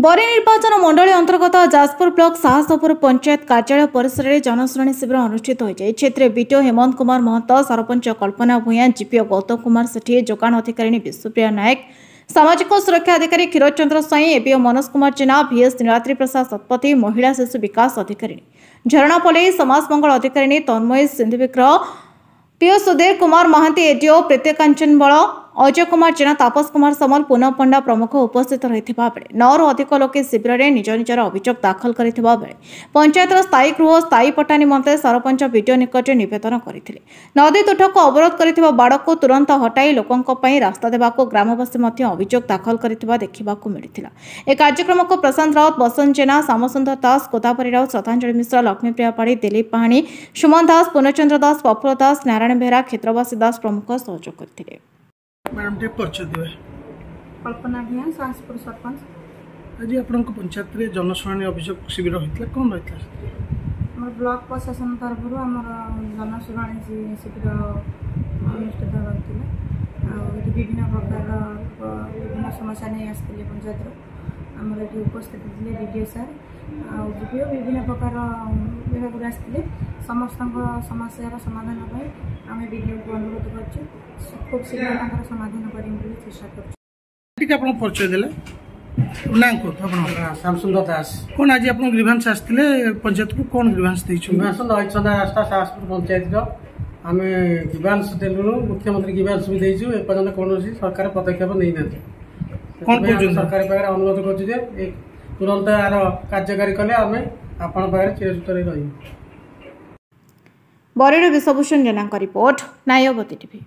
बरी निर्वाचन मंडली अंतर्गत जाजपुर ब्लॉक साहसपुर पंचायत कार्यालय परिसर में जनशुणाणी शिविर अनुष्ठित होती। बीडीओ हेमंत कुमार महंत, सरपंच कल्पना भूया, जीपीओ गौतम कुमार सेठी, जोगाण अधिकारी विश्वप्रिया नायक, सामाजिक सुरक्षा अधिकारी क्षीरोद चंद्र स्वाई, एबीओ मनोज कुमार जेना, भीएस नीलाद्री प्रसाद शतपथी, महिला शिशु विकास अधिकारी झरणा पलई, समाज मंगल अधिकारी तन्मय सिंधुविग्रह, पीओ सुधीर कुमार महांती, एडीओ प्रीतिकांचन बल, अजय कुमार जेना, तापस कुमार समल, पूनम पंडा प्रमुख उपस्थित रही। 9 रु अधिक लोके शिविर में निज निजर अभियोग दाखल करते पंचायत स्थायी गृह स्थायी पट्टा निमंते सरपंच बीडीओ निकट निवेदन करते। नदी तुठ को अवरोध कर बाड़ को तुरंत हटाई लोकों रास्ता देवाक ग्रामवासी अभियोग दाखल करथिबा देखिबाकू मिलिथिला। ए कार्यक्रम को प्रशांत राउत, बसंत जेना, श्यामसुंदर दास, गोदावरी राउत, श्रद्धांजलि मिश्रा, लक्ष्मीप्रिया पाड़ी, दिलीप पाहाणी, सुमन दास, पूर्णचंद्र दास, प्रफुल्ल दास, नारायण बेहरा, क्षेत्रवासी दास प्रमुख सहयोग करथिले। मैडम टे परिचय देवे। कल्पना भूया, साहसपुर सरपंच। आज आपन पंचायत रे जनशुणाणी अभियोग शिविर होइतला, कोन होइतला? हमर ब्लॉक प्रशासन तरफ हमर जनशुणाणी शिविर अनुष्ठित होइतला। विभिन्न प्रकार विभिन्न समस्या नहीं आसते पंचायत आमर ये उपस्थित थे बीडीओ सर जीपीओ विभिन्न प्रकार विभाग आसते समस्त समस्यार समाधान आम बीडीओ को अनुरोध कर खूब शीघ्र समाधान करने चेष्टा कर। परिचय देले ना श्यामसुंदर दास। कौन आज आप ग्रीभांस आसते पंचायत को कौन ग्रीभांस रहीचंदा रास्ता साहसपुर पंचायत आम ग्रीभांस देलु मुख्यमंत्री ग्रीभांस भी देचु एपर्यंत कौन सरकार पदक्षेप नहीं ना सरकार पाखे अनुरोध कर तुरंत यार कार्यकारी कले आम आपण पाखे चिरसूत्र रही। बरेड़ विश्वभूषण जेना रिपोर्ट, नायवती टीवी।